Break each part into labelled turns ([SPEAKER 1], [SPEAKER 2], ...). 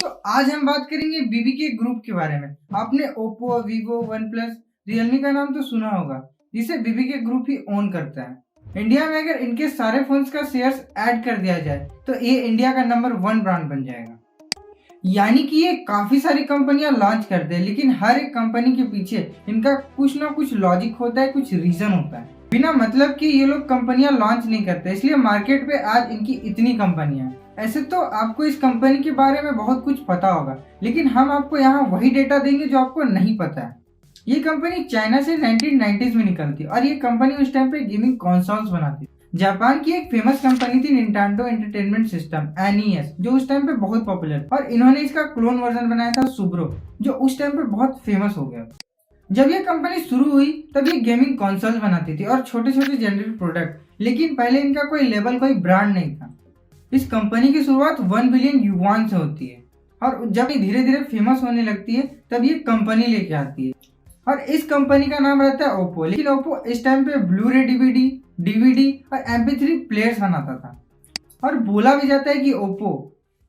[SPEAKER 1] तो आज हम बात करेंगे बीबीके ग्रुप के बारे में। आपने Oppo, Vivo, one plus, Realme का नाम तो सुना होगा, जिसे बीबीके ग्रुप ही ओन करता है। इंडिया में अगर इनके सारे फोन्स का शेयर्स ऐड कर दिया जाए तो ये इंडिया का नंबर 1 ब्रांड बन जाएगा। यानी कि ये काफी सारी कंपनियां लॉन्च करते हैं, लेकिन हर एक कंपनी के पीछे इनका कुछ ना कुछ लॉजिक होता है, कुछ रीजन होता है। बिना मतलब कि ये लोग कंपनियां लॉन्च नहीं करते, इसलिए मार्केट पे आज इनकी इतनी कंपनियां हैं। ऐसे तो आपको इस कंपनी के बारे में बहुत कुछ पता होगा, लेकिन हम आपको यहाँ वही डेटा देंगे जो आपको नहीं पता है। ये कंपनी चाइना से 1990s में निकलती और ये कंपनी उस टाइम पे गेमिंग कंसोल्स बनाती। जापान की एक फेमस कंपनी थी निंटेंडो एंटरटेनमेंट सिस्टम NES, जो उस टाइम पे बहुत पॉपुलर, और इन्होंने इसका क्लोन वर्जन बनाया था सुब्रो, जो उस टाइम पे बहुत फेमस हो गया। जब ये कंपनी शुरू हुई तब ये गेमिंग कंसोल्स बनाती थी और छोटे छोटे जेनरिक प्रोडक्ट, लेकिन पहले इनका कोई लेबल, कोई ब्रांड नहीं था। इस कंपनी की शुरुआत 1 बिलियन युआन से होती है और जब ये धीरे धीरे फेमस होने लगती है तब ये कंपनी लेके आती है और इस कंपनी का नाम रहता है ओप्पो। लेकिन ओप्पो इस टाइम पे ब्लूरे डीवीडी और MP3 प्लेयर्स बनाता था और बोला भी जाता है कि ओप्पो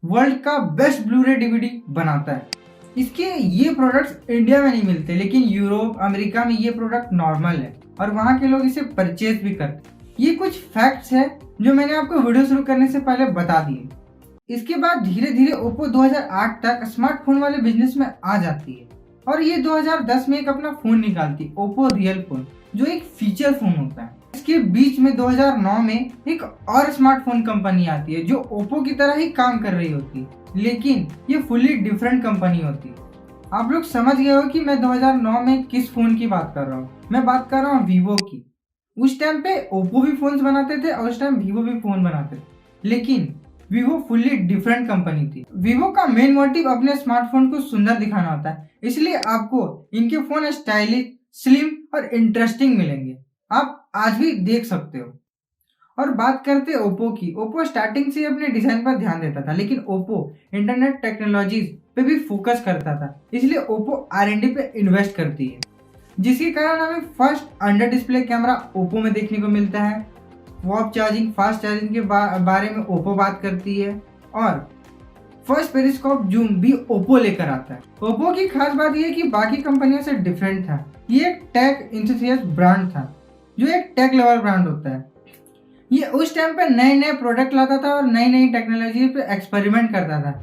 [SPEAKER 1] वर्ल्ड का बेस्ट ब्लूरे डीवीडी बनाता है। इसके ये प्रोडक्ट्स इंडिया में नहीं मिलते, लेकिन यूरोप, अमेरिका में ये प्रोडक्ट नॉर्मल है और वहाँ के लोग इसे परचेज भी करते हैं। ये कुछ फैक्ट्स है जो मैंने आपको वीडियो शुरू करने से पहले बता दिए। इसके बाद धीरे धीरे ओप्पो 2008 तक स्मार्टफोन वाले बिजनेस में आ जाती है और ये 2010 में एक अपना फोन निकालती, ओप्पो रियल फोन, जो एक फीचर फोन होता है। इसके बीच में 2009 में एक और स्मार्टफोन कंपनी आती है जो ओप्पो की तरह ही काम कर रही होती है, लेकिन ये फुल्ली डिफरेंट कंपनी होती है। आप लोग समझ गए हो कि मैं 2009 में किस फोन की बात कर रहा हूँ। मैं बात कर रहा हूँ वीवो की। उस टाइम पे ओप्पो भी फोन्स बनाते थे और उस टाइम वीवो भी फोन बनाते थे, लेकिन वीवो फुल्ली डिफरेंट कंपनी थी। वीवो का मेन मोटिव अपने स्मार्टफोन को सुंदर दिखाना होता है, इसलिए आपको इनके फोन स्टाइलिश, स्लिम और इंटरेस्टिंग मिलेंगे। आप आज भी देख सकते हो। और बात करते हैं ओप्पो की। ओप्पो स्टार्टिंग से अपने डिजाइन पर ध्यान देता था, लेकिन ओप्पो इंटरनेट टेक्नोलॉजीज पे भी फोकस करता था, इसलिए ओप्पो R&D पे इन्वेस्ट करती है, जिसके कारण हमें first under display camera Oppo में देखने को मिलता है। वॉप चार्जिंग, फास्ट चार्जिंग के बारे में ओप्पो बात करती है और फर्स्ट पेरिस्कोप जूम भी ओप्पो लेकर आता है। ओप्पो की खास बात यह है कि बाकी कंपनियों से डिफरेंट था। ये एक टेक इंथुसियास्ट ब्रांड था, जो एक टेक लेवल ब्रांड होता है। ये उस टाइम पे नए नए प्रोडक्ट लाता था और नई नई टेक्नोलॉजी पे एक्सपेरिमेंट करता था,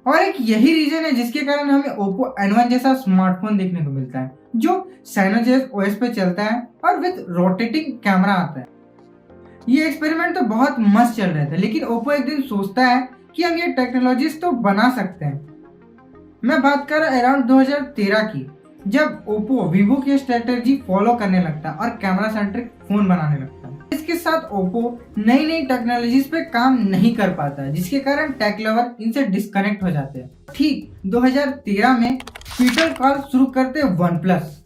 [SPEAKER 1] और एक यही रीजन है जिसके कारण हमें ओप्पो N1 जैसा स्मार्टफोन देखने को मिलता है, जो Cyanogen OS पे चलता है और विद रोटेटिंग कैमरा आता है। ये एक्सपेरिमेंट तो बहुत मस्त चल रहा था, लेकिन ओप्पो एक दिन सोचता है कि हम ये टेक्नोलॉजीज तो बना सकते हैं। मैं बात कर रहा अराउंड 2013 की, जब ओप्पो वीवो की स्ट्रेटेजी फॉलो करने लगता है और कैमरा सेंट्रिक फोन बनाने लगता है। इसके साथ ओप्पो नई नई टेक्नोलॉजीज पे काम नहीं कर पाता है, जिसके कारण टेक लवर इनसे डिस्कनेक्ट हो जाते हैं। ठीक 2013 में पीटर कॉल शुरू करते वन प्लस,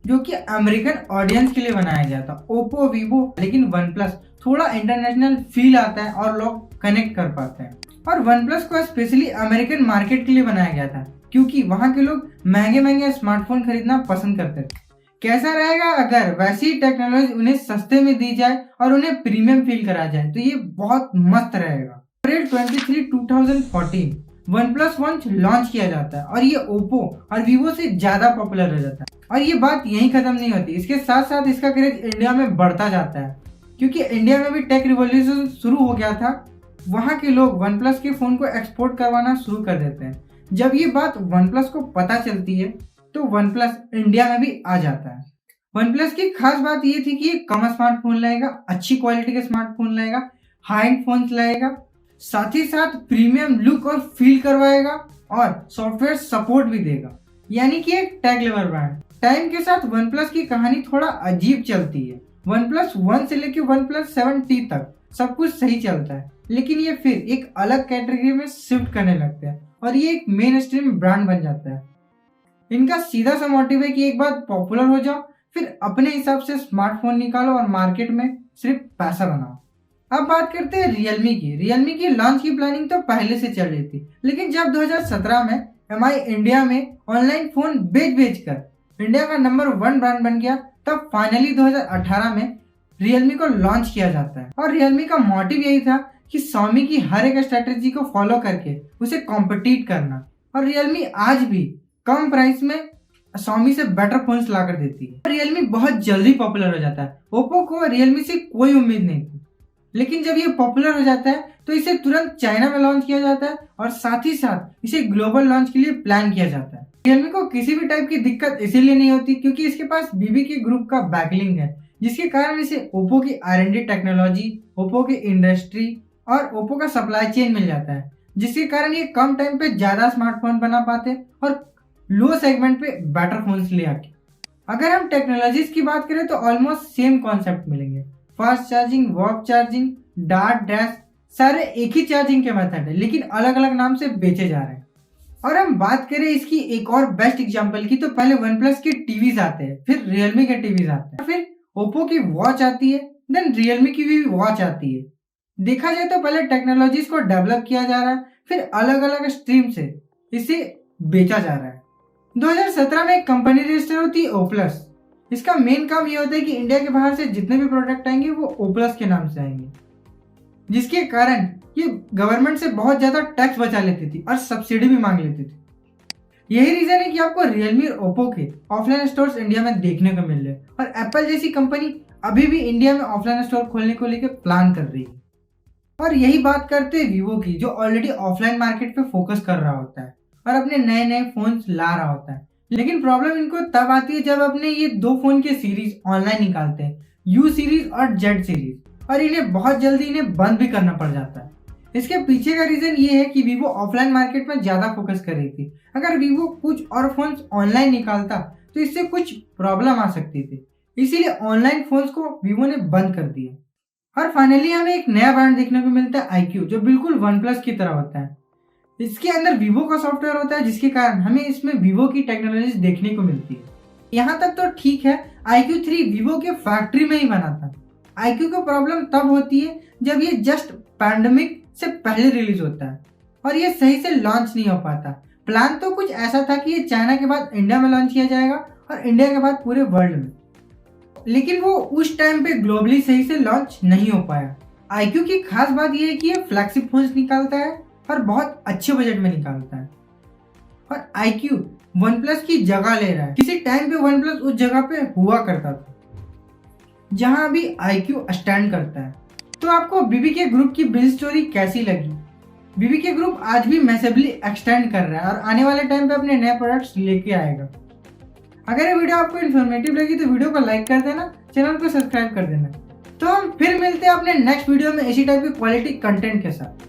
[SPEAKER 1] जो कि अमेरिकन ऑडियंस के लिए बनाया गया था। ओप्पो, वीवो, लेकिन वन प्लस थोड़ा इंटरनेशनल फील आता है और लोग कनेक्ट कर पाते हैं। और वन प्लस को स्पेशली अमेरिकन मार्केट के लिए बनाया गया था, क्योंकि वहाँ के लोग महंगे महंगे स्मार्टफोन खरीदना पसंद करते थे। कैसा रहेगा अगर वैसी टेक्नोलॉजी उन्हें सस्ते में दी जाए और उन्हें प्रीमियम फील करा जाए, तो ये बहुत मस्त रहेगा। अप्रैल 23, 2014 वन प्लस वन लॉन्च किया जाता है और ये ओप्पो और वीवो से ज्यादा पॉपुलर हो जाता है। और ये बात यहीं खत्म नहीं होती, इसके साथ साथ इसका क्रेज इंडिया में बढ़ता जाता है, क्योंकि इंडिया में भी टेक रिवॉल्यूशन शुरू हो गया था। वहाँ के लोग वन प्लस के फोन को एक्सपोर्ट करवाना शुरू कर देते हैं। जब ये बात वन प्लस को पता चलती है तो वन प्लस इंडिया में भी आ जाता है। वन प्लस की खास बात ये थी कि ये कम स्मार्टफोन लाएगा, अच्छी क्वालिटी के स्मार्टफोन लाएगा, हाई एंड फोन लाएगा, साथ ही साथ प्रीमियम लुक और फील करवाएगा और सॉफ्टवेयर सपोर्ट भी देगा, यानी कि एक टैग लेवल ब्रांड। टाइम के साथ वन प्लस की कहानी थोड़ा अजीब चलती है। वन प्लस 1 से लेकर वन प्लस 7T तक सब कुछ सही चलता है, लेकिन ये फिर एक अलग कैटेगरी में शिफ्ट करने लगते हैं और ये एक मेन स्ट्रीम ब्रांड बन जाता है। इनका सीधा सा मोटिव है कि एक बार पॉपुलर हो जाओ, फिर अपने हिसाब से स्मार्टफोन निकालो और मार्केट में सिर्फ पैसा बनाओ। अब बात करते हैं रियलमी की। रियलमी की लॉन्च की प्लानिंग तो पहले से चल रही थी, लेकिन जब 2017 में MI इंडिया में ऑनलाइन फोन बेच कर इंडिया का नंबर 1 ब्रांड बन गया, तब फाइनली 2018 में रियलमी को लॉन्च किया जाता है। और रियलमी का मोटिव यही था कि Xiaomi की हर एक स्ट्रेटेजी को फॉलो करके उसे कॉम्पिटिट करना और रियलमी आज भी कम प्राइस में Xiaomi से बेटर फोन्स ला कर देती है। रियलमी बहुत जल्दी पॉपुलर हो जाता है। ओप्पो को रियलमी से कोई उम्मीद नहीं थी, लेकिन जब ये पॉपुलर हो जाता है तो इसे तुरंत चाइना में लॉन्च किया जाता है और साथ ही साथ इसे ग्लोबल लॉन्च के लिए प्लान किया जाता है। रियलमी को किसी भी टाइप की दिक्कत इसीलिए नहीं होती क्योंकि इसके पास बीबीके ग्रुप का बैकलिंग है, जिसके कारण इसे ओप्पो की R&D टेक्नोलॉजी, ओप्पो की इंडस्ट्री और ओप्पो का सप्लाई चेन मिल जाता है, जिसके कारण ये कम टाइम पे ज्यादा स्मार्टफोन बना पाते और लो सेगमेंट पे बेटर फोन्स ले आके। अगर हम टेक्नोलॉजीज की बात करें तो ऑलमोस्ट सेम कॉन्सेप्ट मिलेंगे। Fast charging, walk charging, dart dash, सारे एक ही चार्जिंग के मेथड है, लेकिन अलग अलग नाम से बेचे जा रहे हैं। और हम बात करें इसकी एक और बेस्ट एग्जांपल की तो पहले वन प्लस के टीवीज आते हैं, फिर रियलमी के टीवीज आते हैं, फिर ओप्पो की वॉच आती है, देन रियलमी की भी वॉच आती है। देखा जाए तो पहले टेक्नोलॉजीज को डेवलप किया जा रहा है, फिर अलग अलग स्ट्रीम से इसे बेचा जा रहा है। 2017 में एक कंपनी रजिस्टर होती है ओप्लस। इसका मेन काम ये होता है कि इंडिया के बाहर से जितने भी प्रोडक्ट आएंगे वो ओप्लस के नाम से आएंगे, जिसके कारण ये गवर्नमेंट से बहुत ज्यादा टैक्स बचा लेती थी और सब्सिडी भी मांग लेती थी। यही रीजन है कि आपको रियलमी और ओप्पो के ऑफलाइन स्टोर्स इंडिया में देखने को मिल रहे हैं और एप्पल जैसी कंपनी अभी भी इंडिया में ऑफलाइन स्टोर खोलने को लेकर प्लान कर रही है। और यही बात करते हैं वीवो की, जो ऑलरेडी ऑफलाइन मार्केट पे फोकस कर रहा होता है और अपने नए नए फोन ला रहा होता है। लेकिन प्रॉब्लम इनको तब आती है जब अपने ये दो फोन के सीरीज ऑनलाइन निकालते हैं, यू सीरीज और जेड सीरीज, और इन्हें बहुत जल्दी इन्हें बंद भी करना पड़ जाता है। इसके पीछे का रीजन ये है कि वीवो ऑफलाइन मार्केट में ज्यादा फोकस कर रही थी। अगर वीवो कुछ और फोन्स ऑनलाइन निकालता तो इससे कुछ प्रॉब्लम आ सकती थी, इसीलिए ऑनलाइन फोन्स को वीवो ने बंद कर दिया। और फाइनली हमें एक नया ब्रांड देखने को मिलता है iQOO, जो बिल्कुल वन प्लस की तरह होता है। इसके अंदर वीवो का सॉफ्टवेयर होता है, जिसके कारण हमें इसमें वीवो की टेक्नोलॉजी देखने को मिलती है। यहाँ तक तो ठीक है, iQOO 3 वीवो के फैक्ट्री में ही बना था। iQOO को प्रॉब्लम तब होती है जब ये जस्ट पैंडेमिक से पहले रिलीज होता है और ये सही से लॉन्च नहीं हो पाता। प्लान तो कुछ ऐसा था कि ये चाइना के बाद इंडिया में लॉन्च किया जाएगा और इंडिया के बाद पूरे वर्ल्ड में, लेकिन वो उस टाइम पे ग्लोबली सही से लॉन्च नहीं हो पाया। iQOO की खास बात यह है कि ये फ्लैगशिप फोन्स निकालता है और बहुत अच्छे बजट में निकालता है। और iQOO वन प्लस की जगह ले रहा है। किसी टाइम पे वन प्लस उस जगह पे हुआ करता था जहां अभी iQOO स्टैंड करता है। तो आपको बीबीके ग्रुप की बिल्ड स्टोरी कैसी लगी? बीबीके ग्रुप आज भी मैसिवली एक्सटेंड कर रहा है और आने वाले टाइम पे अपने नए प्रोडक्ट्स लेके आएगा। अगर ये वीडियो आपको इन्फॉर्मेटिव लगी तो वीडियो को लाइक कर देना, चैनल को सब्सक्राइब कर देना। तो हम फिर मिलते हैं अपने नेक्स्ट वीडियो में इसी टाइप के क्वालिटी कंटेंट के साथ।